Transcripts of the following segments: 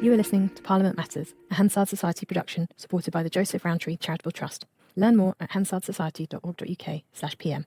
You are listening to Parliament Matters, a Hansard Society production supported by the Joseph Rowntree Charitable Trust. Learn more at hansardsociety.org.uk/pm.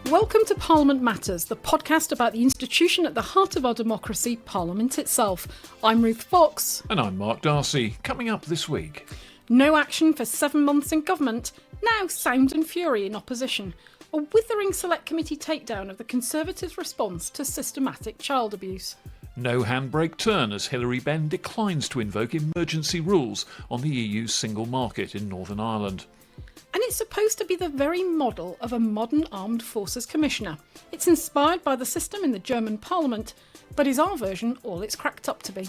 Welcome to Parliament Matters, the podcast about the institution at the heart of our democracy, Parliament itself. I'm Ruth Fox. And I'm Mark Darcy. Coming up this week. No action for 7 months in government, now sound and fury in opposition. A withering select committee takedown of the Conservatives' response to systematic child abuse. No handbrake turn as Hilary Benn declines to invoke emergency rules on the EU's single market in Northern Ireland. And it's supposed to be the very model of a modern armed forces commissioner. It's inspired by the system in the German parliament, but is our version all it's cracked up to be.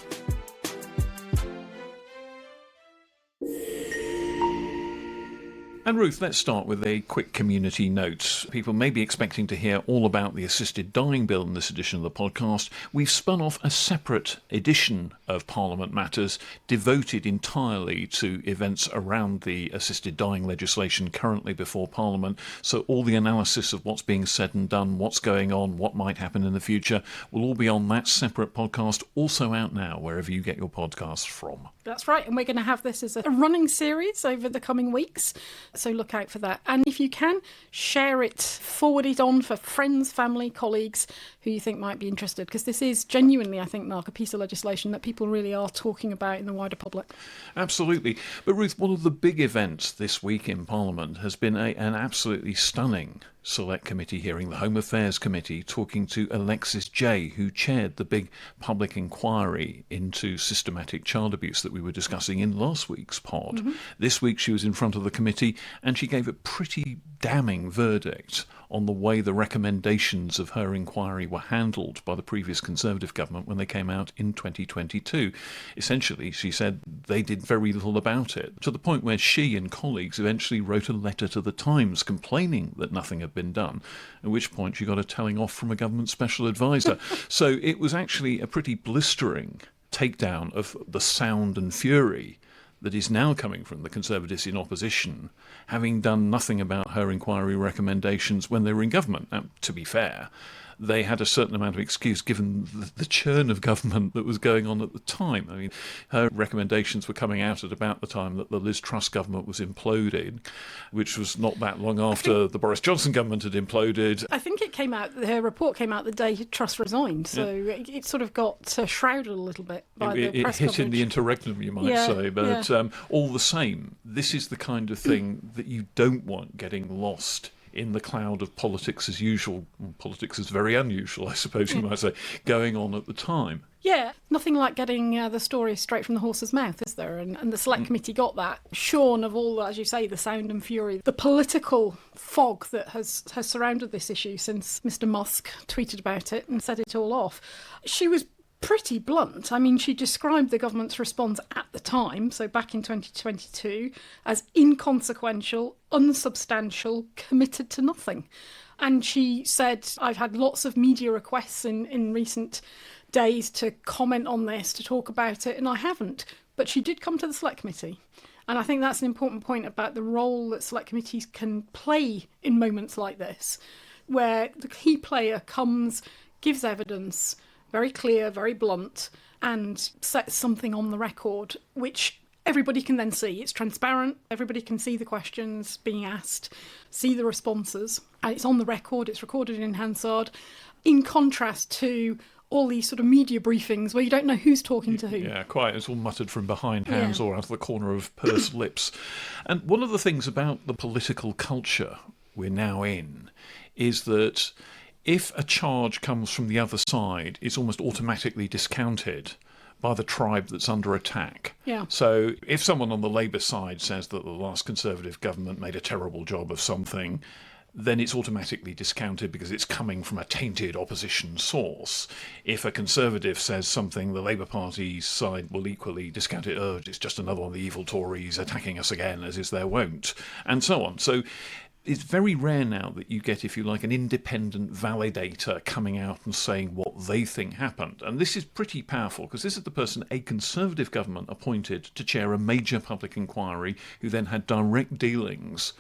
And Ruth, let's start with a quick community note. People may be expecting to hear all about the assisted dying bill in this edition of the podcast. We've spun off a separate edition of Parliament Matters devoted entirely to events around the assisted dying legislation currently before Parliament. So all the analysis of what's being said and done, what's going on, what might happen in the future, will all be on that separate podcast, also out now wherever you get your podcasts from. That's right, and we're going to have this as a running series over the coming weeks, so look out for that. And if you can, share it, forward it on for friends, family, colleagues who you think might be interested, because this is genuinely, I think, Mark, a piece of legislation that people really are talking about in the wider public. Absolutely. But Ruth, one of the big events this week in Parliament has been an absolutely stunning Select Committee hearing, the Home Affairs Committee, talking to Alexis Jay, who chaired the big public inquiry into systematic child abuse that we were discussing in last week's pod. Mm-hmm. This week she was in front of the committee and she gave a pretty damning verdict on the way the recommendations of her inquiry were handled by the previous Conservative government when they came out in 2022. Essentially, she said they did very little about it, to the point where she and colleagues eventually wrote a letter to the Times complaining that nothing had been done, at which point she got a telling off from a government special advisor. So it was actually a pretty blistering takedown of the sound and fury that is now coming from the Conservatives in opposition, having done nothing about her inquiry recommendations when they were in government. Now, to be fair, they had a certain amount of excuse given the churn of government that was going on at the time. I mean, her recommendations were coming out at about the time that the Liz Truss government was imploding, which was not that long after the Boris Johnson government had imploded. I think it came out, her report came out the day Truss resigned, so it sort of got shrouded a little bit by the press hit coverage. In the interregnum, you might say, but all the same, this is the kind of thing that you don't want getting lost in the cloud of politics as usual. Politics is very unusual, I suppose you might say, going on at the time. Yeah, nothing like getting the story straight from the horse's mouth, is there? And the Select Committee got that, shorn of all, as you say, the sound and fury, the political fog that has surrounded this issue since Mr Musk tweeted about it and set it all off. She was pretty blunt. I mean, she described the government's response at the time, so back in 2022, as inconsequential, unsubstantial, committed to nothing. And she said, I've had lots of media requests in recent days to comment on this, to talk about it, and I haven't. But she did come to the Select Committee. And I think that's an important point about the role that Select Committees can play in moments like this, where the key player comes, gives evidence, very clear, very blunt, and sets something on the record, which everybody can then see. It's transparent, everybody can see the questions being asked, see the responses, and it's on the record, it's recorded in Hansard, in contrast to all these sort of media briefings where you don't know who's talking to who. Yeah, quite. It's all muttered from behind hands or out of the corner of pursed lips. And one of the things about the political culture we're now in is that if a charge comes from the other side, it's almost automatically discounted by the tribe that's under attack. Yeah. So if someone on the Labour side says that the last Conservative government made a terrible job of something, then it's automatically discounted because it's coming from a tainted opposition source. If a Conservative says something, the Labour Party side will equally discount it. Oh, it's just another one of the evil Tories attacking us again, as is their wont, and so on. So it's very rare now that you get, if you like, an independent validator coming out and saying what they think happened. And this is pretty powerful because this is the person a Conservative government appointed to chair a major public inquiry who then had direct dealings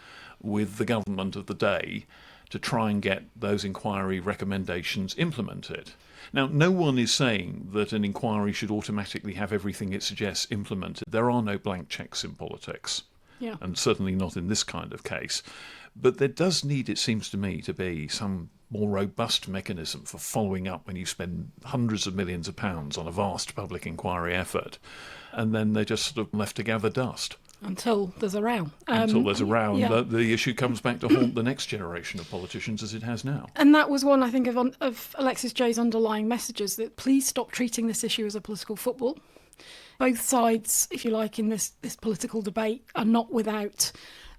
with the government of the day to try and get those inquiry recommendations implemented. Now, no one is saying that an inquiry should automatically have everything it suggests implemented. There are no blank cheques in politics, and certainly not in this kind of case. But there does need, it seems to me, to be some more robust mechanism for following up when you spend hundreds of millions of pounds on a vast public inquiry effort, and then they're just sort of left to gather dust. Until there's a row. Until there's a row, and the issue comes back to haunt the next generation of politicians as it has now. And that was one, I think, of Alexis Jay's underlying messages, that please stop treating this issue as a political football. Both sides, if you like, in this political debate are not without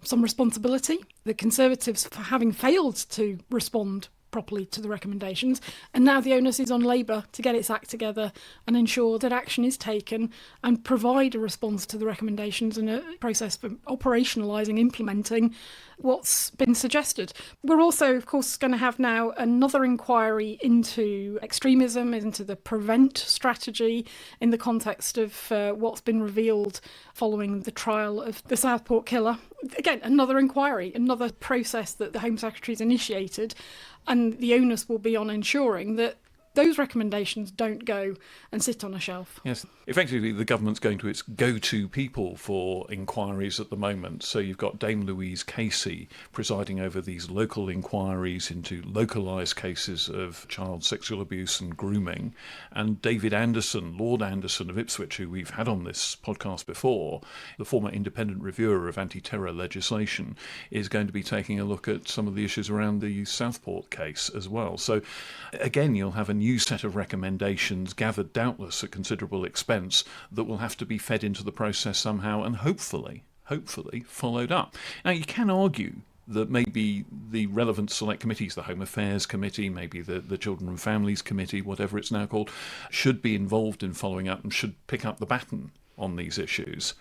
some responsibility. The Conservatives for having failed to respond properly to the recommendations, and now the onus is on Labour to get its act together and ensure that action is taken and provide a response to the recommendations and a process for operationalising, implementing what's been suggested. We're also, of course, going to have now another inquiry into extremism, into the prevent strategy in the context of what's been revealed following the trial of the Southport killer. Again, another inquiry, another process that the Home Secretary's initiated, and the onus will be on ensuring that those recommendations don't go and sit on a shelf. Yes, effectively the government's going to its go-to people for inquiries at the moment. So you've got Dame Louise Casey presiding over these local inquiries into localised cases of child sexual abuse and grooming, and David Anderson, Lord Anderson of Ipswich, who we've had on this podcast before, the former independent reviewer of anti-terror legislation, is going to be taking a look at some of the issues around the Southport case as well. So again, you'll have a new set of recommendations gathered doubtless at considerable expense that will have to be fed into the process somehow and hopefully followed up. Now, you can argue that maybe the relevant select committees, the Home Affairs Committee, maybe the Children and Families Committee, whatever it's now called, should be involved in following up and should pick up the baton on these issues.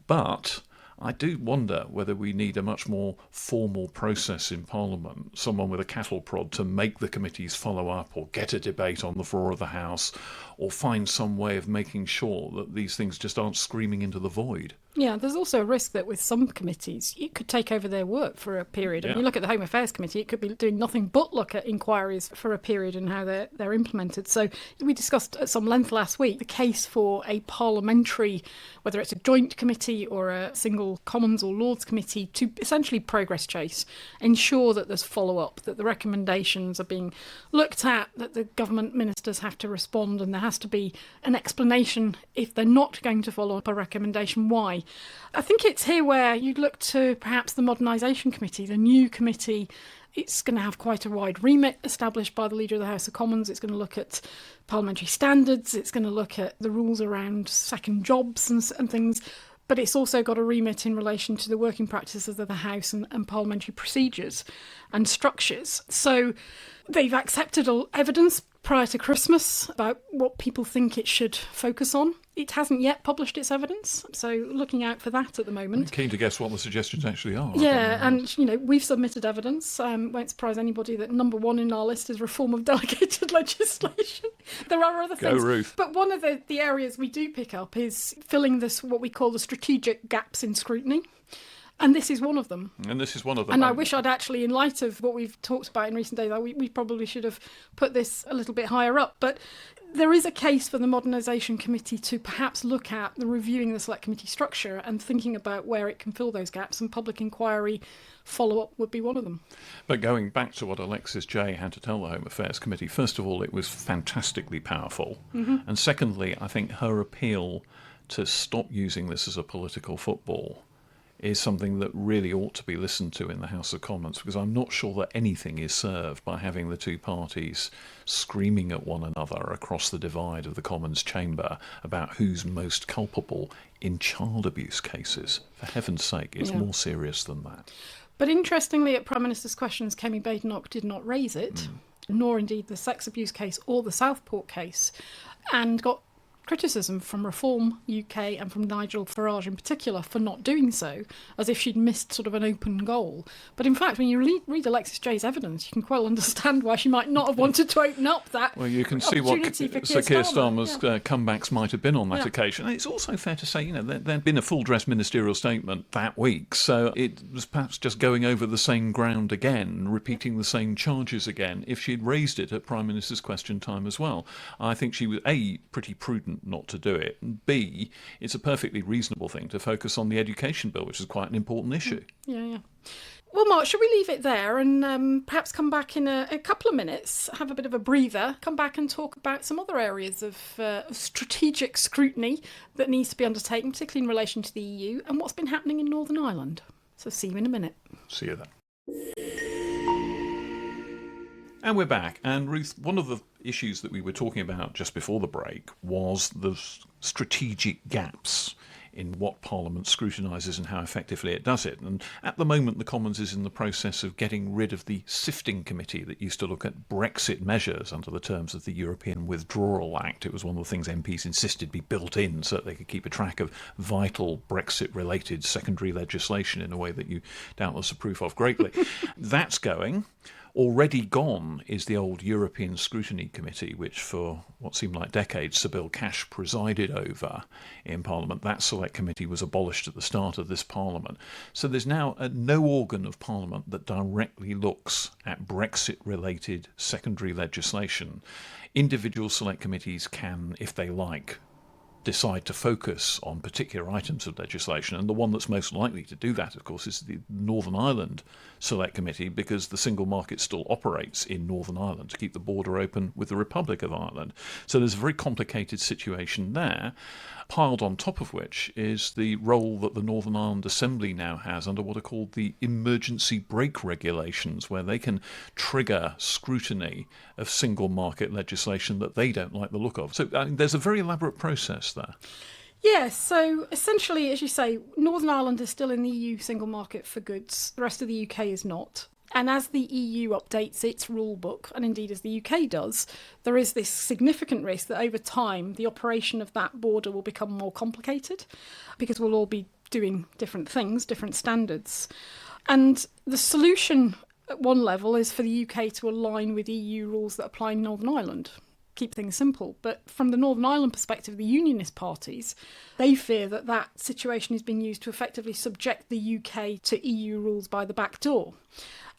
But I do wonder whether we need a much more formal process in Parliament, someone with a cattle prod to make the committees follow up or get a debate on the floor of the House, or find some way of making sure that these things just aren't screaming into the void. Yeah, there's also a risk that with some committees, it could take over their work for a period. If you look at the Home Affairs Committee, it could be doing nothing but look at inquiries for a period and how they're implemented. So we discussed at some length last week the case for a parliamentary, whether it's a joint committee or a single Commons or Lords committee, to essentially progress chase, ensure that there's follow-up, that the recommendations are being looked at, that the government ministers have to respond, and there has to be an explanation if they're not going to follow up a recommendation, why. I think it's here where you'd look to perhaps the Modernisation Committee, the new committee. It's going to have quite a wide remit established by the Leader of the House of Commons. It's going to look at parliamentary standards. It's going to look at the rules around second jobs and things. But it's also got a remit in relation to the working practices of the House and parliamentary procedures and structures. So they've accepted evidence prior to Christmas about what people think it should focus on. It hasn't yet published its evidence, so looking out for that at the moment. I'm keen to guess what the suggestions actually are. Yeah, and we've submitted evidence. Won't surprise anybody that number one in our list is reform of delegated legislation. There are other things. Go, Ruth. But one of the areas we do pick up is filling this, what we call the strategic gaps in scrutiny. And this is one of them. And I wish I'd actually, in light of what we've talked about in recent days, we probably should have put this a little bit higher up. But there is a case for the Modernisation Committee to perhaps look at reviewing the Select Committee structure and thinking about where it can fill those gaps, and public inquiry follow-up would be one of them. But going back to what Alexis Jay had to tell the Home Affairs Committee, first of all, it was fantastically powerful. Mm-hmm. And secondly, I think her appeal to stop using this as a political football is something that really ought to be listened to in the House of Commons, because I'm not sure that anything is served by having the two parties screaming at one another across the divide of the Commons chamber about who's most culpable in child abuse cases. For heaven's sake, it's more serious than that. But interestingly, at Prime Minister's Questions, Kemi Badenoch did not raise it, nor indeed the sex abuse case or the Southport case, and got criticism from Reform UK and from Nigel Farage in particular for not doing so, as if she'd missed sort of an open goal. But in fact, when you read Alexis Jay's evidence, you can quite understand why she might not have wanted to open up that. Well, you can see what Sir Keir Starmer's comebacks might have been on that occasion. And it's also fair to say, there'd been a full-dress ministerial statement that week, so it was perhaps just going over the same ground again, repeating the same charges again, if she'd raised it at Prime Minister's question time as well. I think she was, A, pretty prudent not to do it, and B, it's a perfectly reasonable thing to focus on the education bill, which is quite an important issue. Yeah. Well, Mark, should we leave it there and perhaps come back in a couple of minutes, have a bit of a breather, come back and talk about some other areas of strategic scrutiny that needs to be undertaken, particularly in relation to the EU, and what's been happening in Northern Ireland. So see you in a minute. See you then. And we're back. And Ruth, one of the issues that we were talking about just before the break was the strategic gaps in what Parliament scrutinises and how effectively it does it. And at the moment, the Commons is in the process of getting rid of the sifting committee that used to look at Brexit measures under the terms of the European Withdrawal Act. It was one of the things MPs insisted be built in so that they could keep a track of vital Brexit-related secondary legislation in a way that you doubtless approve of greatly. That's going. Already gone is the old European Scrutiny Committee, which for what seemed like decades Sir Bill Cash presided over in Parliament. That select committee was abolished at the start of this Parliament. So there's now no organ of Parliament that directly looks at Brexit-related secondary legislation. Individual select committees can, if they like, decide to focus on particular items of legislation, and the one that's most likely to do that, of course, is the Northern Ireland Select Committee, because the single market still operates in Northern Ireland to keep the border open with the Republic of Ireland. So there's a very complicated situation there, piled on top of which is the role that the Northern Ireland Assembly now has under what are called the emergency brake regulations, where they can trigger scrutiny of single market legislation that they don't like the look of. So there's a very elaborate process there. Yes, so essentially, as you say, Northern Ireland is still in the EU single market for goods. The rest of the UK is not. And as the EU updates its rule book, and indeed as the UK does, there is this significant risk that over time the operation of that border will become more complicated because we'll all be doing different things, different standards. And the solution at one level is for the UK to align with EU rules that apply in Northern Ireland. Keep things simple. But from the Northern Ireland perspective, the Unionist parties, they fear that that situation is being used to effectively subject the UK to EU rules by the back door.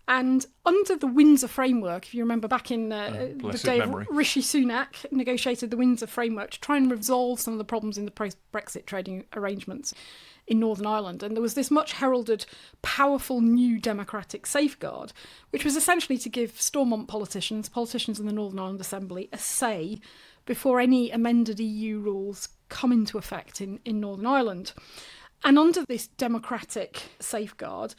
And under the Windsor Framework, if you remember back in the day of Rishi Sunak negotiated the Windsor Framework to try and resolve some of the problems in the post-Brexit trading arrangements in Northern Ireland. And there was this much heralded, powerful new democratic safeguard, which was essentially to give Stormont politicians in the Northern Ireland Assembly, a say before any amended EU rules come into effect in Northern Ireland. And under this democratic safeguard,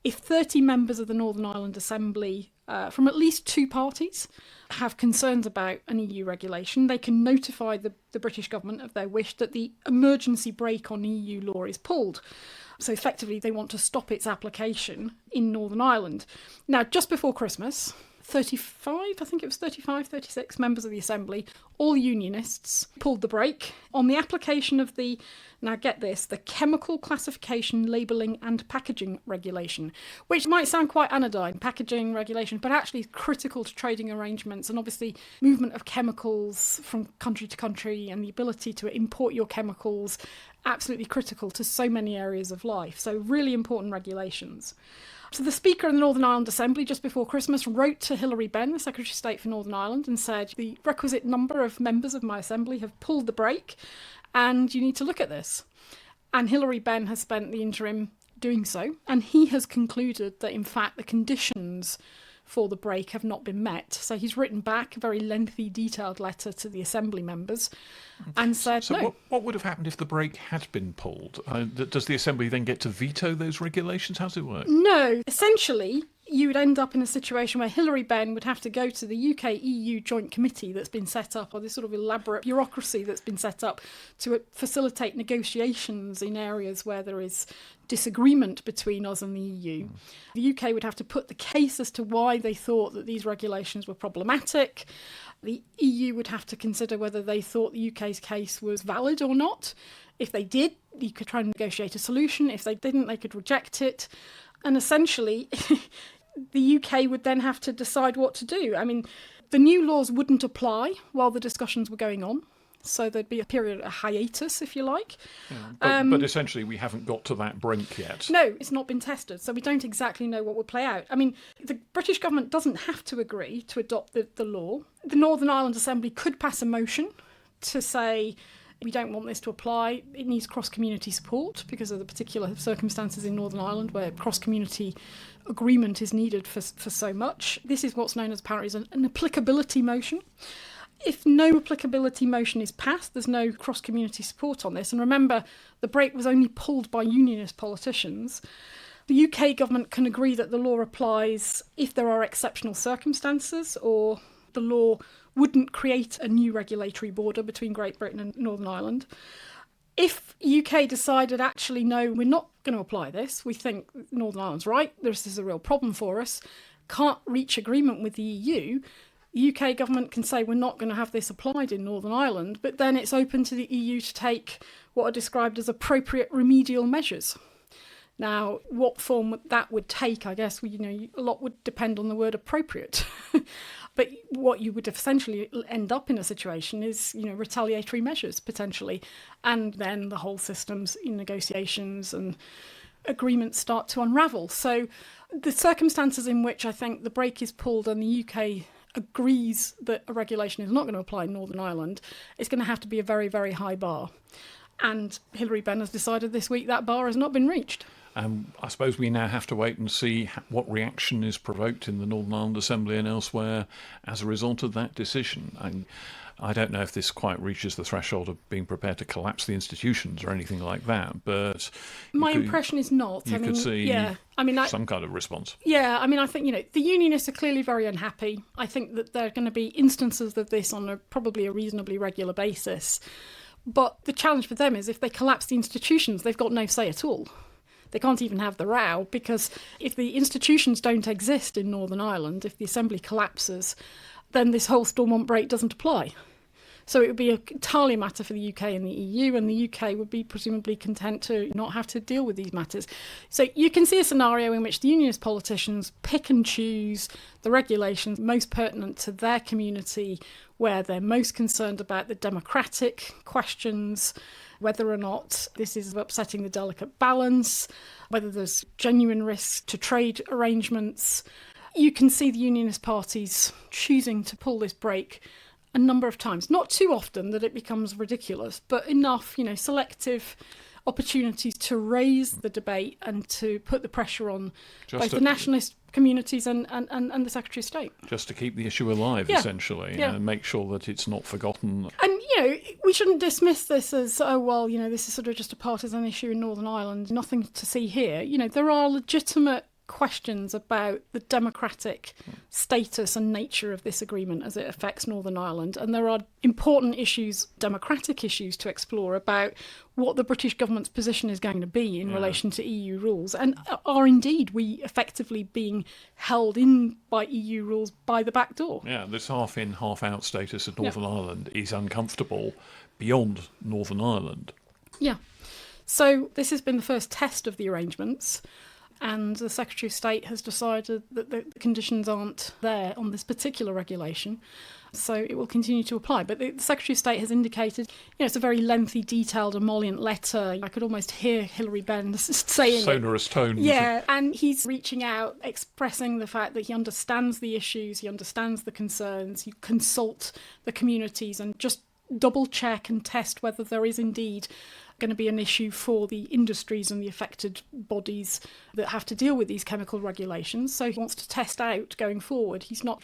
if 30 members of the Northern Ireland Assembly from at least two parties have concerns about an EU regulation, they can notify the British government of their wish that the emergency brake on EU law is pulled. So effectively, they want to stop its application in Northern Ireland. Now, just before Christmas, 36 members of the Assembly, all Unionists, pulled the brake on the application of the, now get this, the Chemical Classification, Labelling and Packaging Regulation, which might sound quite anodyne, packaging regulation, but actually critical to trading arrangements and obviously movement of chemicals from country to country and the ability to import your chemicals, absolutely critical to so many areas of life. So really important regulations. So the Speaker of the Northern Ireland Assembly just before Christmas wrote to Hilary Benn, the Secretary of State for Northern Ireland, and said the requisite number of members of my Assembly have pulled the brake and you need to look at this. And Hilary Benn has spent the interim doing so, and he has concluded that in fact the conditions for the brake have not been met. So he's written back a very lengthy, detailed letter to the Assembly members and said so no. What would have happened if the brake had been pulled? Does the Assembly then get to veto those regulations? How does it work? No. Essentially, you would end up in a situation where Hilary Benn would have to go to the UK-EU joint committee that's been set up, or this sort of elaborate bureaucracy that's been set up to facilitate negotiations in areas where there is disagreement between us and the EU. The UK would have to put the case as to why they thought that these regulations were problematic. The EU would have to consider whether they thought the UK's case was valid or not. If they did, you could try and negotiate a solution. If they didn't, they could reject it. And essentially, the UK would then have to decide what to do. I mean, the new laws wouldn't apply while the discussions were going on. So there'd be a period, a hiatus, if you like. Yeah, but essentially, we haven't got to that brink yet. No, it's not been tested. So we don't exactly know what will play out. I mean, the British government doesn't have to agree to adopt the law. The Northern Ireland Assembly could pass a motion to say, we don't want this to apply. It needs cross-community support because of the particular circumstances in Northern Ireland where cross-community agreement is needed for so much. This is what's known as apparently an applicability motion. If no applicability motion is passed, there's no cross-community support on this. And remember, the brake was only pulled by Unionist politicians. The UK government can agree that the law applies if there are exceptional circumstances, or the law wouldn't create a new regulatory border between Great Britain and Northern Ireland. If UK decided, actually, no, we're not going to apply this, we think Northern Ireland's right, this is a real problem for us, can't reach agreement with the EU, the UK government can say we're not going to have this applied in Northern Ireland, but then it's open to the EU to take what are described as appropriate remedial measures. Now, what form that would take, I guess, a lot would depend on the word appropriate. But what you would essentially end up in a situation is, retaliatory measures, potentially. And then the whole system's negotiations and agreements start to unravel. So the circumstances in which I think the brake is pulled and the UK agrees that a regulation is not going to apply in Northern Ireland, it's going to have to be a very, very high bar. And Hilary Benn has decided this week that bar has not been reached. I suppose we now have to wait and see what reaction is provoked in the Northern Ireland Assembly and elsewhere as a result of that decision. I don't know if this quite reaches the threshold of being prepared to collapse the institutions or anything like that, but my impression is not. You could see some kind of response. Yeah, I think, the Unionists are clearly very unhappy. I think that there are going to be instances of this on probably a reasonably regular basis. But the challenge for them is if they collapse the institutions, they've got no say at all. They can't even have the row, because if the institutions don't exist in Northern Ireland, if the Assembly collapses, then this whole Stormont Brake doesn't apply. So it would be entirely a matter for the UK and the EU, and the UK would be presumably content to not have to deal with these matters. So you can see a scenario in which the Unionist politicians pick and choose the regulations most pertinent to their community, where they're most concerned about the democratic questions, whether or not this is upsetting the delicate balance, whether there's genuine risks to trade arrangements. You can see the Unionist parties choosing to pull this brake a number of times. Not too often that it becomes ridiculous, but enough, selective opportunities to raise the debate and to put the pressure on both the nationalist communities and the Secretary of State. Just to keep the issue alive, essentially, and make sure that it's not forgotten. And, we shouldn't dismiss this as, this is sort of just a partisan issue in Northern Ireland, nothing to see here. There are legitimate questions about the democratic status and nature of this agreement as it affects Northern Ireland, and there are important issues, democratic issues, to explore about what the British government's position is going to be in relation to EU rules, and are indeed we effectively being held in by EU rules by the back door. Yeah, this half in, half out status of Northern Ireland is uncomfortable beyond Northern Ireland. Yeah. So this has been the first test of the arrangements, and the Secretary of State has decided that the conditions aren't there on this particular regulation, so it will continue to apply. But the Secretary of State has indicated, it's a very lengthy, detailed, emollient letter. I could almost hear Hilary Benn saying sonorous tones. Yeah, and he's reaching out, expressing the fact that he understands the issues, he understands the concerns, you consult the communities and just double check and test whether there is indeed going to be an issue for the industries and the affected bodies that have to deal with these chemical regulations. So he wants to test out going forward. He's not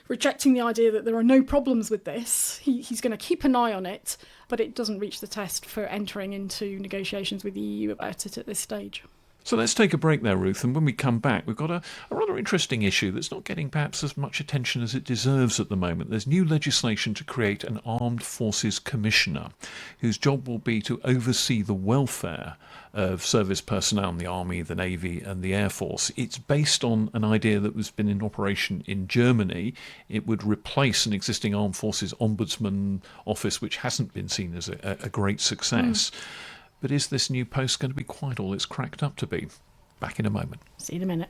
rejecting the idea that there are no problems with this. He's going to keep an eye on it, but it doesn't reach the test for entering into negotiations with the EU about it at this stage. So let's take a break there, Ruth, and when we come back, we've got a rather interesting issue that's not getting perhaps as much attention as it deserves at the moment. There's new legislation to create an Armed Forces Commissioner, whose job will be to oversee the welfare of service personnel in the Army, the Navy and the Air Force. It's based on an idea that has been in operation in Germany. It would replace an existing Armed Forces Ombudsman office, which hasn't been seen as a great success. But is this new post going to be quite all it's cracked up to be? Back in a moment. See you in a minute.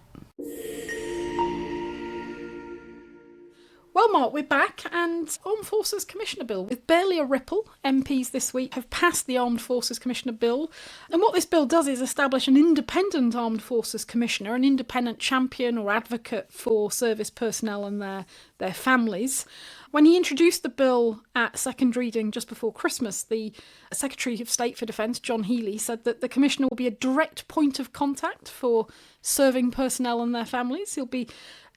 Well, Mark, we're back, and Armed Forces Commissioner Bill. With barely a ripple, MPs this week have passed the Armed Forces Commissioner Bill. And what this bill does is establish an independent Armed Forces Commissioner, an independent champion or advocate for service personnel and their families. When he introduced the bill at second reading just before Christmas, the Secretary of State for Defence, John Healey, said that the Commissioner will be a direct point of contact for serving personnel and their families.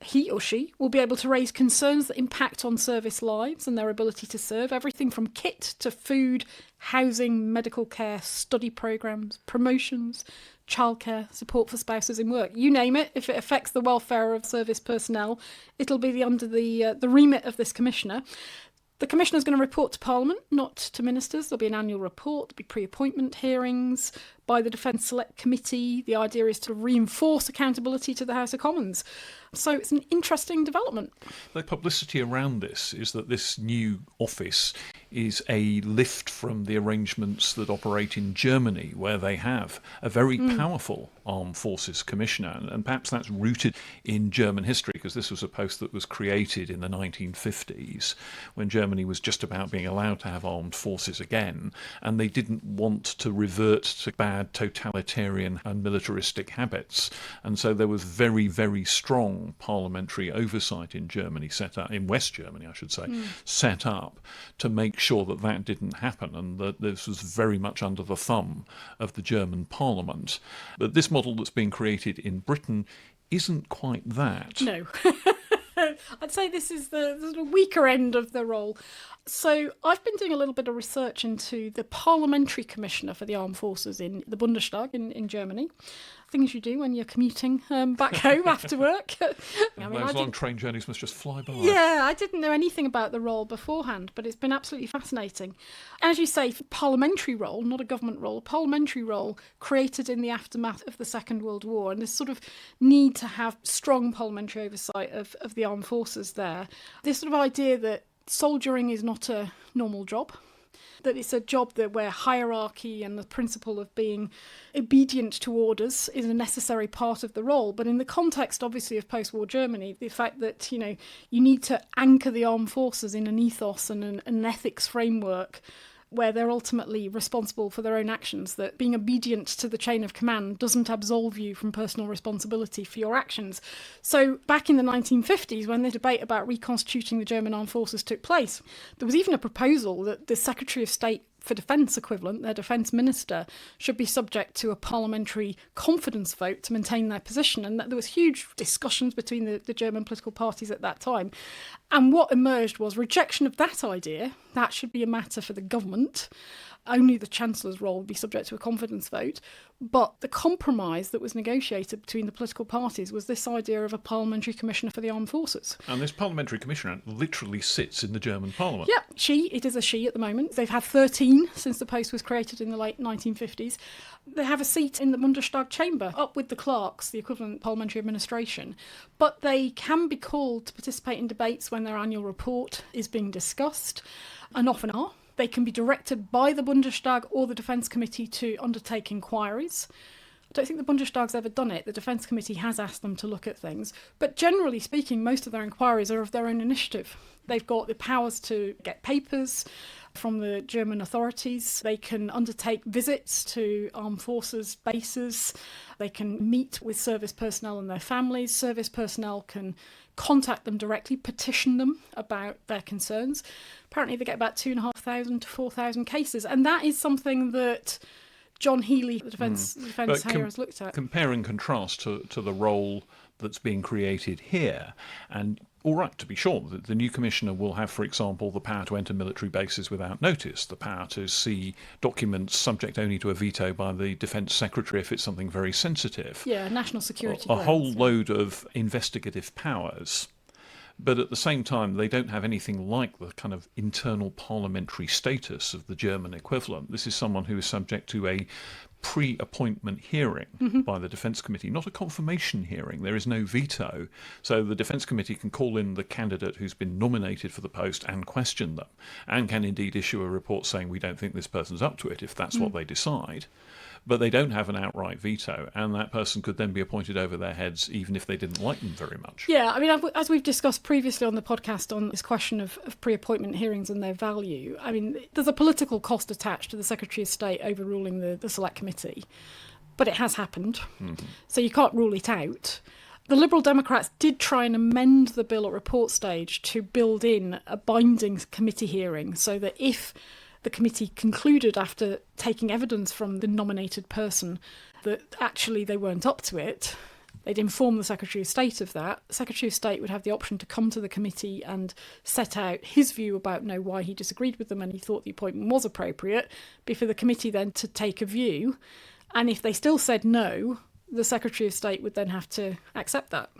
He or she will be able to raise concerns that impact on service lives and their ability to serve, everything from kit to food, housing, medical care, study programmes, promotions, childcare, support for spouses in work. You name it, if it affects the welfare of service personnel, it'll be under the remit of this commissioner. The commissioner is going to report to Parliament, not to ministers. There'll be an annual report, there'll be pre-appointment hearings by the Defence Select Committee. The idea is to reinforce accountability to the House of Commons. So it's an interesting development. The publicity around this is that this new office is a lift from the arrangements that operate in Germany, where they have a very powerful Armed Forces Commissioner. And perhaps that's rooted in German history, because this was a post that was created in the 1950s, when Germany was just about being allowed to have armed forces again, and they didn't want to revert to bad totalitarian and militaristic habits. And so there was very, very strong parliamentary oversight in Germany set up, in West Germany, I should say, set up to make sure that that didn't happen, and that this was very much under the thumb of the German Parliament. But this model that's being created in Britain isn't quite that. No. I'd say this is the sort of weaker end of the role. So I've been doing a little bit of research into the parliamentary commissioner for the armed forces in the Bundestag in Germany. Things you do when you're commuting back home after work. Those long train journeys must just fly by. Yeah, I didn't know anything about the role beforehand, but it's been absolutely fascinating. As you say, parliamentary role, not a government role, a parliamentary role created in the aftermath of the Second World War, and this sort of need to have strong parliamentary oversight of the armed forces there. This sort of idea that soldiering is not a normal job, that it's a job where hierarchy and the principle of being obedient to orders is a necessary part of the role. But in the context, obviously, of post-war Germany, the fact that, you need to anchor the armed forces in an ethos and an ethics framework where they're ultimately responsible for their own actions, that being obedient to the chain of command doesn't absolve you from personal responsibility for your actions. So back in the 1950s, when the debate about reconstituting the German armed forces took place, there was even a proposal that the Secretary of State for Defence equivalent, their defence minister, should be subject to a parliamentary confidence vote to maintain their position. And there was huge discussions between the German political parties at that time. And what emerged was rejection of that idea. That should be a matter for the government. Only the Chancellor's role would be subject to a confidence vote. But the compromise that was negotiated between the political parties was this idea of a parliamentary commissioner for the armed forces. And this parliamentary commissioner literally sits in the German parliament. Yeah, it is a she at the moment. They've had 13 since the post was created in the late 1950s. They have a seat in the Bundestag chamber, up with the clerks, the equivalent parliamentary administration. But they can be called to participate in debates when their annual report is being discussed, and often are. They can be directed by the Bundestag or the Defence Committee to undertake inquiries. I don't think the Bundestag's ever done it. The Defence Committee has asked them to look at things. But generally speaking, most of their inquiries are of their own initiative. They've got the powers to get papers from the German authorities. They can undertake visits to armed forces bases. They can meet with service personnel and their families. Service personnel can contact them directly, petition them about their concerns. Apparently they get about 2,500 to 4,000 cases. And that is something that John Healey, the defence hire, has looked at. Compare and contrast to the role that's being created here. And All right, to be sure, the new commissioner will have, for example, the power to enter military bases without notice, the power to see documents subject only to a veto by the Defence Secretary if it's something very sensitive. Yeah, national security. A whole load of investigative powers. But at the same time, they don't have anything like the kind of internal parliamentary status of the German equivalent. This is someone who is subject to a pre-appointment hearing by the Defence Committee, not a confirmation hearing. There is no veto. So the Defence Committee can call in the candidate who's been nominated for the post and question them, and can indeed issue a report saying we don't think this person's up to it if that's what they decide. But they don't have an outright veto, and that person could then be appointed over their heads even if they didn't like them very much. Yeah, I mean, as we've discussed previously on the podcast on this question of pre-appointment hearings and their value, I mean, there's a political cost attached to the Secretary of State overruling the Select Committee, but it has happened, so you can't rule it out. The Liberal Democrats did try and amend the bill at report stage to build in a binding committee hearing so that if the committee concluded after taking evidence from the nominated person that actually they weren't up to it, they'd inform the Secretary of State of that. The Secretary of State would have the option to come to the committee and set out his view about why he disagreed with them and he thought the appointment was appropriate, be for the committee then to take a view. And if they still said no, the Secretary of State would then have to accept that.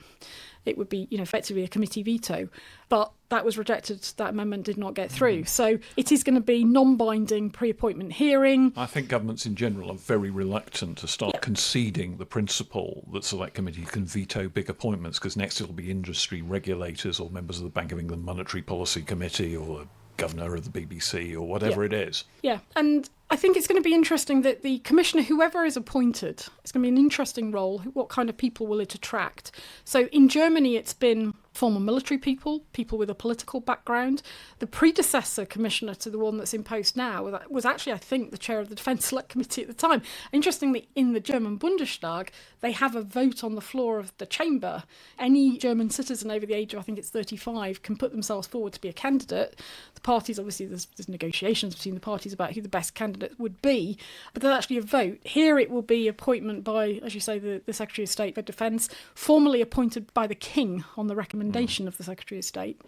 It would be, effectively a committee veto. But that was rejected. That amendment did not get through. So it is going to be non-binding pre-appointment hearing. I think governments in general are very reluctant to start conceding the principle that Select Committee can veto big appointments, because next it'll be industry regulators or members of the Bank of England Monetary Policy Committee or the governor of the BBC or whatever it is. Yeah, and I think it's going to be interesting that the commissioner, whoever is appointed, it's going to be an interesting role. What kind of people will it attract? So in Germany, it's been former military people, people with a political background. The predecessor commissioner to the one that's in post now was actually, I think, the chair of the Defence Select Committee at the time. Interestingly, in the German Bundestag, they have a vote on the floor of the chamber. Any German citizen over the age of, I think it's 35, can put themselves forward to be a candidate. The parties, obviously, there's negotiations between the parties about who the best candidate would be, but there's actually a vote. Here it will be appointment by, as you say, the Secretary of State for Defence, formally appointed by the King on the recommendation of the Secretary of State.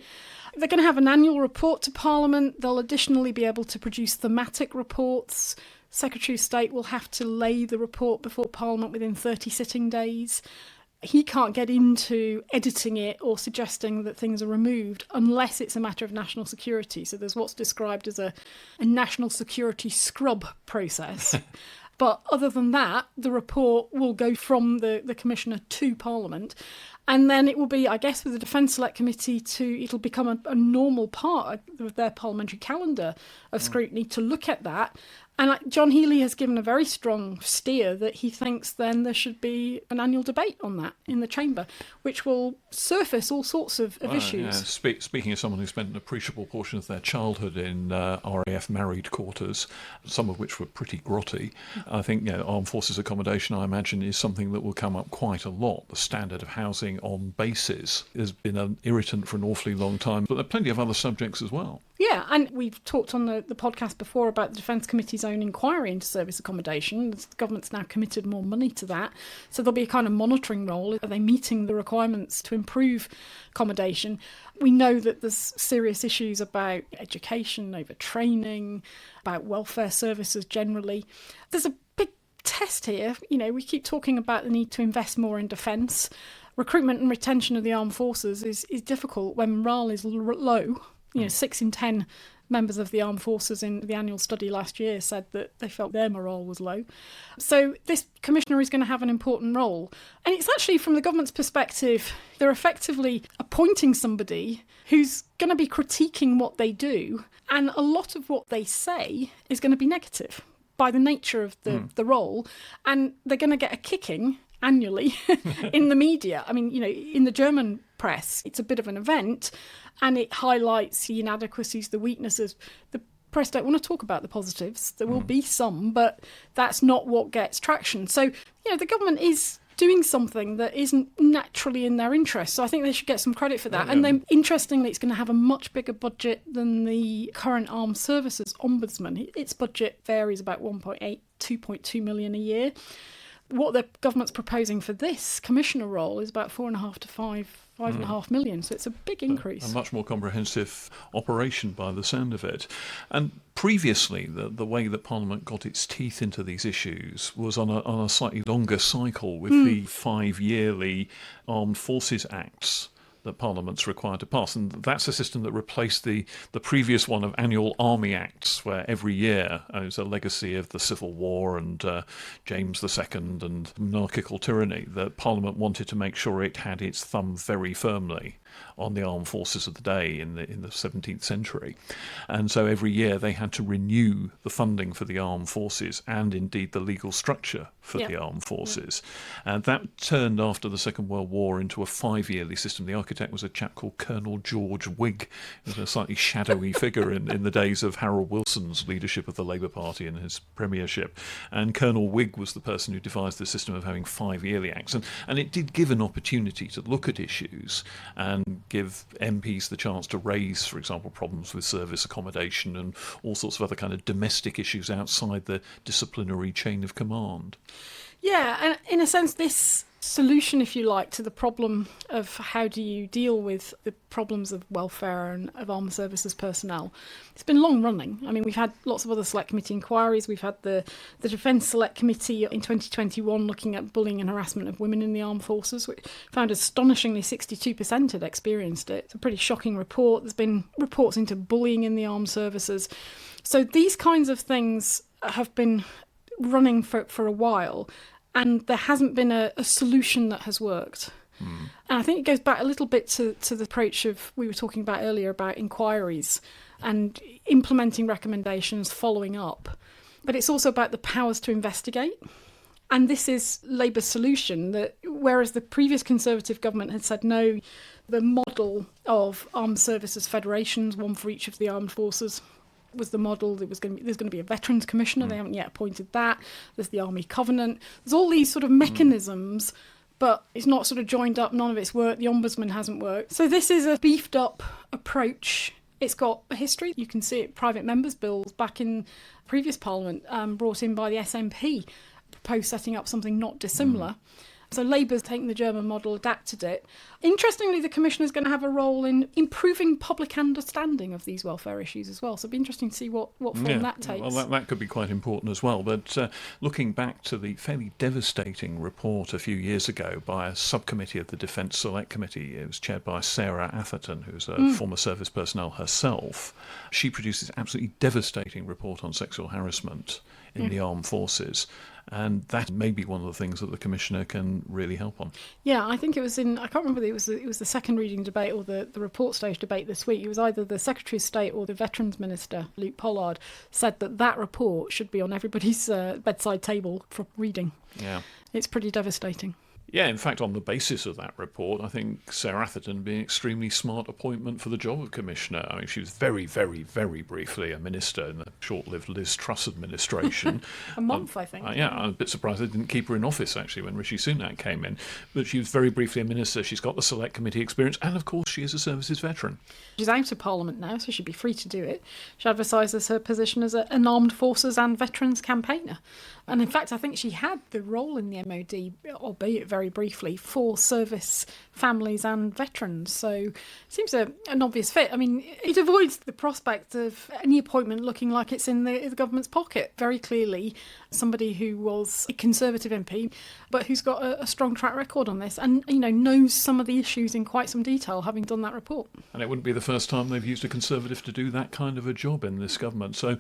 They're going to have an annual report to Parliament. They'll additionally be able to produce thematic reports. Secretary of State will have to lay the report before Parliament within 30 sitting days. He can't get into editing it or suggesting that things are removed unless it's a matter of national security. So there's what's described as a national security scrub process. But other than that, the report will go from the Commissioner to Parliament. And then it will be, I guess, with the Defence Select Committee it'll become a normal part of their parliamentary calendar of scrutiny to look at that. And John Healey has given a very strong steer that he thinks then there should be an annual debate on that in the chamber, which will surface all sorts of issues. Yeah. Speaking of someone who spent an appreciable portion of their childhood in RAF married quarters, some of which were pretty grotty, I think armed forces accommodation, I imagine, is something that will come up quite a lot. The standard of housing on bases has been an irritant for an awfully long time, but there are plenty of other subjects as well. Yeah, and we've talked on the podcast before about the Defence Committee's own inquiry into service accommodation. The government's now committed more money to that. So there'll be a kind of monitoring role. Are they meeting the requirements to improve accommodation? We know that there's serious issues about education, over training, about welfare services generally. There's a big test here. We keep talking about the need to invest more in defence. Recruitment and retention of the armed forces is difficult when morale is low. 6 in 10 members of the armed forces in the annual study last year said that they felt their morale was low. So this commissioner is going to have an important role. And it's actually, from the government's perspective, they're effectively appointing somebody who's going to be critiquing what they do. And a lot of what they say is going to be negative by the nature of the role. And they're going to get a kicking annually in the media. I mean, in the German press, it's a bit of an event and it highlights the inadequacies, the weaknesses. The press don't want to talk about the positives. There will be some, but that's not what gets traction. So, the government is doing something that isn't naturally in their interest. So I think they should get some credit for that. And then, interestingly, it's going to have a much bigger budget than the current Armed Services Ombudsman. Its budget varies about 1.8, 2.2 million a year. What the government's proposing for this commissioner role is about 4.5 to 5 5.5 million. So it's a big increase. A much more comprehensive operation by the sound of it. And previously, the way that Parliament got its teeth into these issues was on a slightly longer cycle with the 5-yearly Armed Forces Acts that Parliament's required to pass. And that's a system that replaced the previous one of annual Army Acts, where every year, it was a legacy of the Civil War and James II and monarchical tyranny, that Parliament wanted to make sure it had its thumb very firmly on the armed forces of the day in the 17th century. And so every year they had to renew the funding for the armed forces and indeed the legal structure for the armed forces. And that turned after the Second World War into a 5-yearly system. The architect was a chap called Colonel George Whig. He was a slightly shadowy figure in the days of Harold Wilson's leadership of the Labour Party and his premiership. And Colonel Whig was the person who devised the system of having 5-yearly acts. And it did give an opportunity to look at issues and give MPs the chance to raise, for example, problems with service accommodation and all sorts of other kind of domestic issues outside the disciplinary chain of command. Yeah, and in a sense, this solution, if you like, to the problem of how do you deal with the problems of welfare and of armed services personnel, it's been long running. I mean, we've had lots of other select committee inquiries. We've had the Defence Select Committee in 2021 looking at bullying and harassment of women in the armed forces, which found astonishingly 62% had experienced it. It's a pretty shocking report. There's been reports into bullying in the armed services. So these kinds of things have been running for a while, and there hasn't been a solution that has worked. And I think it goes back a little bit to the approach of we were talking about earlier about inquiries and implementing recommendations, following up. But it's also about the powers to investigate. And this is Labour's solution, that whereas the previous Conservative government had said no, the model of armed services federations, one for each of the armed forces, was the model. There's going to be a Veterans Commissioner. They haven't yet appointed that. There's the Army Covenant. There's all these sort of mechanisms, but it's not sort of joined up. None of it's worked. The Ombudsman hasn't worked. So this is a beefed up approach. It's got a history. You can see it. Private members' bills back in previous Parliament brought in by the SNP proposed setting up something not dissimilar. So Labour's taken the German model, adapted it. Interestingly, the Commissioner is going to have a role in improving public understanding of these welfare issues as well. So it'll be interesting to see what form that takes. Well, that could be quite important as well. But looking back to the fairly devastating report a few years ago by a subcommittee of the Defence Select Committee, it was chaired by Sarah Atherton, who's a former service personnel herself. She produced this absolutely devastating report on sexual harassment in the armed forces. And that may be one of the things that the Commissioner can really help on. Yeah, I think it was I can't remember whether it was the second reading debate or the report stage debate this week. It was either the Secretary of State or the Veterans Minister, Luke Pollard, said that report should be on everybody's bedside table for reading. Yeah. It's pretty devastating. Yeah, in fact, on the basis of that report, I think Sarah Atherton would be an extremely smart appointment for the job of Commissioner. I mean, she was very, very, very briefly a minister in the short-lived Liz Truss administration. A month, I think. Yeah, I'm a bit surprised they didn't keep her in office, actually, when Rishi Sunak came in. But she was very briefly a minister. She's got the Select Committee experience, and, of course, she is a services veteran. She's out of Parliament now, so she'd be free to do it. She advertises her position as an armed forces and veterans campaigner. And in fact, I think she had the role in the MOD, albeit very briefly, for service families and veterans. So it seems an obvious fit. I mean, it avoids the prospect of any appointment looking like it's in the government's pocket. Very clearly, somebody who was a Conservative MP, but who's got a strong track record on this and, knows some of the issues in quite some detail, having done that report. And it wouldn't be the first time they've used a Conservative to do that kind of a job in this government. So,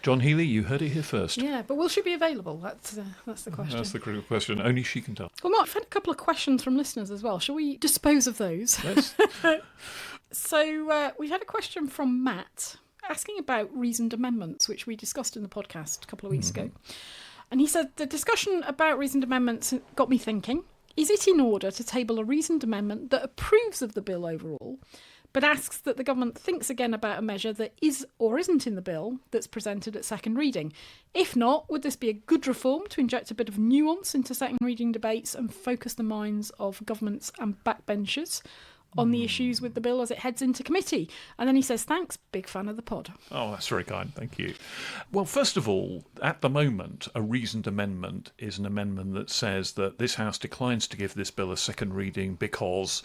John Healey, you heard it here first. Yeah, but will she be available? That's the question. That's the critical question. Only she can tell. Well, Mark, I've had a couple of questions from listeners as well. Shall we dispose of those? Yes. So we've had a question from Matt asking about reasoned amendments, which we discussed in the podcast a couple of weeks ago. And he said, the discussion about reasoned amendments got me thinking, is it in order to table a reasoned amendment that approves of the bill overall, but asks that the government thinks again about a measure that is or isn't in the bill that's presented at second reading? If not, would this be a good reform to inject a bit of nuance into second reading debates and focus the minds of governments and backbenchers on the issues with the bill as it heads into committee. And then he says, thanks, big fan of the pod. Oh, that's very kind. Thank you. Well, first of all, at the moment, a reasoned amendment is an amendment that says that this House declines to give this bill a second reading because,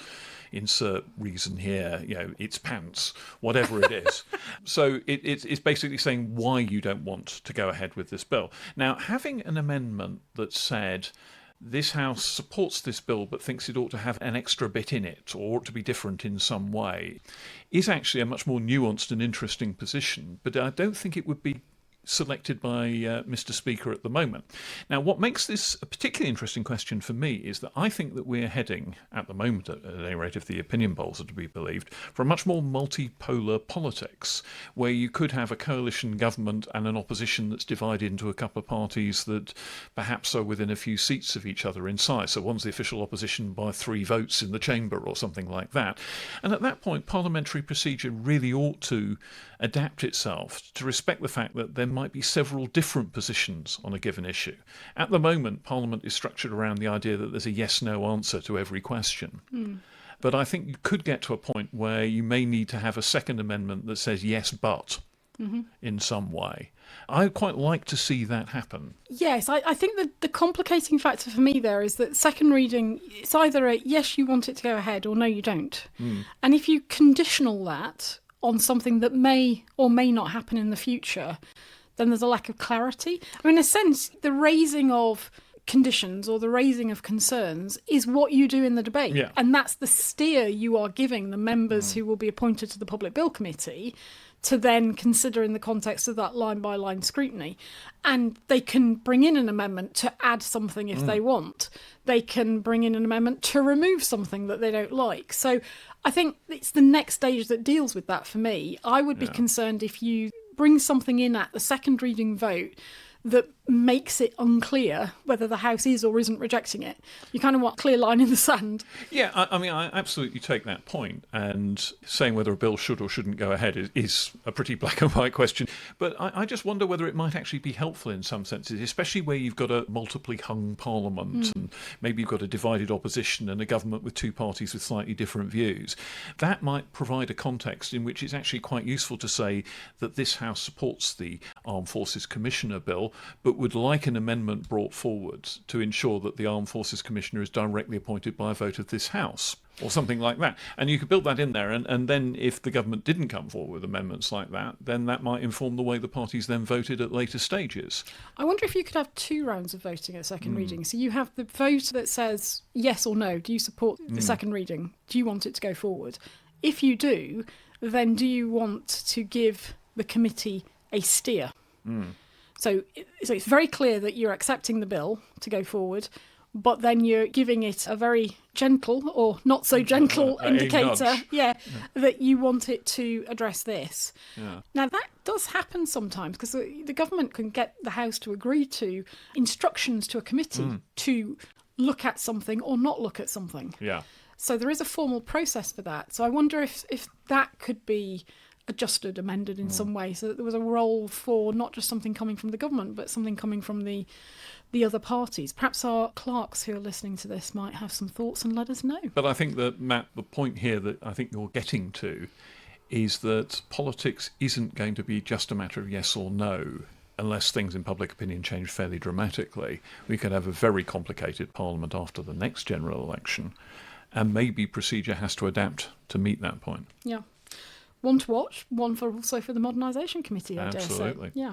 insert reason here, it's pants, whatever it is. So it's basically saying why you don't want to go ahead with this bill. Now, having an amendment that said this House supports this bill but thinks it ought to have an extra bit in it or ought to be different in some way is actually a much more nuanced and interesting position. But I don't think it would be selected by Mr. Speaker at the moment. Now, what makes this a particularly interesting question for me is that I think that we're heading, at the moment at any rate if the opinion polls are to be believed, for a much more multipolar politics, where you could have a coalition government and an opposition that's divided into a couple of parties that perhaps are within a few seats of each other in size. So one's the official opposition by 3 votes in the chamber or something like that. And at that point, parliamentary procedure really ought to adapt itself to respect the fact that there might be several different positions on a given issue. At the moment, Parliament is structured around the idea that there's a yes-no answer to every question. But I think you could get to a point where you may need to have a second amendment that says yes, but in some way. I'd quite like to see that happen. Yes, I think that the complicating factor for me there is that second reading, it's either a yes, you want it to go ahead, or no, you don't. And if you conditional that on something that may or may not happen in the future, then there's a lack of clarity. I mean, in a sense, the raising of conditions or the raising of concerns is what you do in the debate. Yeah. And that's the steer you are giving the members who will be appointed to the Public Bill Committee to then consider in the context of that line-by-line scrutiny. And they can bring in an amendment to add something if they want. They can bring in an amendment to remove something that they don't like. So I think it's the next stage that deals with that for me. I would be concerned if you bring something in at the second reading vote that makes it unclear whether the House is or isn't rejecting it. You kind of want a clear line in the sand. Yeah, I mean, I absolutely take that point, and saying whether a bill should or shouldn't go ahead is a pretty black and white question. But I just wonder whether it might actually be helpful in some senses, especially where you've got a multiply hung parliament and maybe you've got a divided opposition and a government with 2 parties with slightly different views. That might provide a context in which it's actually quite useful to say that this House supports the Armed Forces Commissioner bill, but would like an amendment brought forward to ensure that the Armed Forces Commissioner is directly appointed by a vote of this House, or something like that. And you could build that in there, and then if the government didn't come forward with amendments like that, then that might inform the way the parties then voted at later stages. I wonder if you could have 2 rounds of voting at second reading. So you have the vote that says yes or no. Do you support the second reading? Do you want it to go forward? If you do, then do you want to give the committee a steer? So it's very clear that you're accepting the bill to go forward, but then you're giving it a very gentle or not so gentle indicator, that you want it to address this. Now, that does happen sometimes because the government can get the House to agree to instructions to a committee to look at something or not look at something. So there is a formal process for that. So I wonder if that could be adjusted, amended in some way, so that there was a role for not just something coming from the government, but something coming from the other parties. Perhaps our clerks who are listening to this might have some thoughts and let us know. But I think that, Matt, the point here that I think you're getting to is that politics isn't going to be just a matter of yes or no. Unless things in public opinion change fairly dramatically, we could have a very complicated parliament after the next general election, and maybe procedure has to adapt to meet that point. Yeah. One to watch, one for also for the Modernisation Committee, I dare say. Absolutely. Yeah.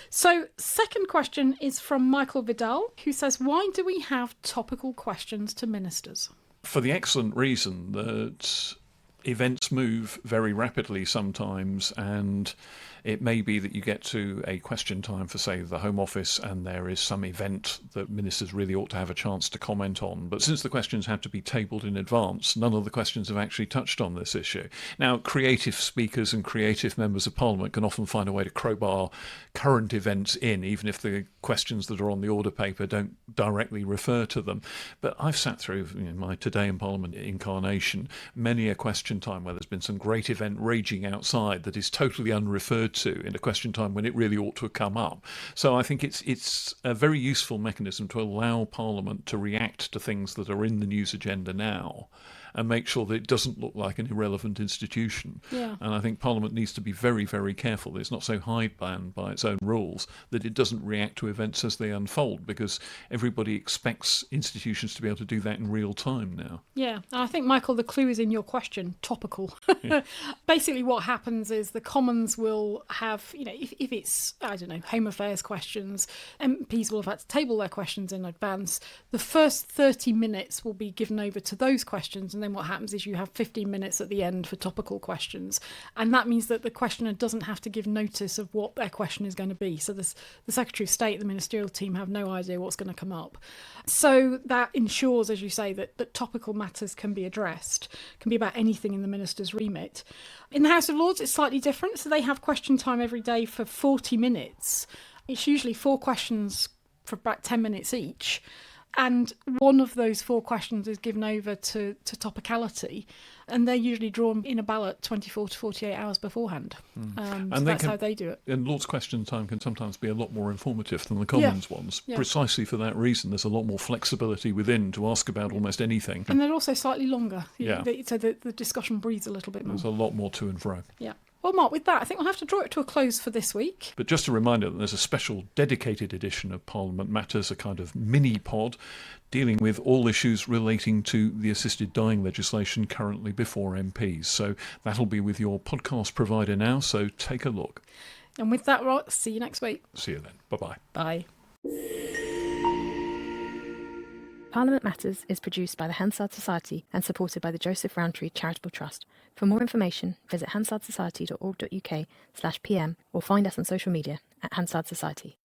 So, second question is from Michael Vidal, who says, why do we have topical questions to ministers? For the excellent reason that events move very rapidly sometimes, and it may be that you get to a question time for, say, the Home Office, and there is some event that ministers really ought to have a chance to comment on. But since the questions had to be tabled in advance, none of the questions have actually touched on this issue. Now, creative speakers and creative members of Parliament can often find a way to crowbar current events in, even if the questions that are on the order paper don't directly refer to them. But I've sat through my Today in Parliament incarnation many a question time where there's been some great event raging outside that is totally unreferred to in a question time when it really ought to have come up. So I think it's a very useful mechanism to allow Parliament to react to things that are in the news agenda now and make sure that it doesn't look like an irrelevant institution. Yeah. And I think Parliament needs to be very, very careful that it's not so hidebound by its own rules that it doesn't react to events as they unfold, because everybody expects institutions to be able to do that in real time now. Yeah, and I think, Michael, the clue is in your question, topical. Yeah. Basically what happens is the Commons will have, if it's, I don't know, Home Affairs questions, MPs will have had to table their questions in advance. The first 30 minutes will be given over to those questions, and then what happens is you have 15 minutes at the end for topical questions. And that means that the questioner doesn't have to give notice of what their question is going to be. So the Secretary of State, the ministerial team have no idea what's going to come up. So that ensures, as you say, that topical matters can be addressed, can be about anything in the minister's remit. In the House of Lords, it's slightly different. So they have question time every day for 40 minutes. It's usually 4 questions for about 10 minutes each. And one of those 4 questions is given over to topicality, and they're usually drawn in a ballot 24 to 48 hours beforehand. And so that's how they do it. And Lord's question time can sometimes be a lot more informative than the Commons ones. Yeah. Precisely for that reason, there's a lot more flexibility within to ask about almost anything. And they're also slightly longer, Yeah. So the discussion breathes a little bit more. There's a lot more to and fro. Yeah. Well, Mark, with that, I think we'll have to draw it to a close for this week. But just a reminder that there's a special dedicated edition of Parliament Matters, a kind of mini-pod, dealing with all issues relating to the assisted dying legislation currently before MPs. So that'll be with your podcast provider now, so take a look. And with that, Rob, see you next week. See you then. Bye-bye. Bye. Parliament Matters is produced by the Hansard Society and supported by the Joseph Rowntree Charitable Trust. For more information, visit hansardsociety.org.uk/pm or find us on social media at Hansard Society.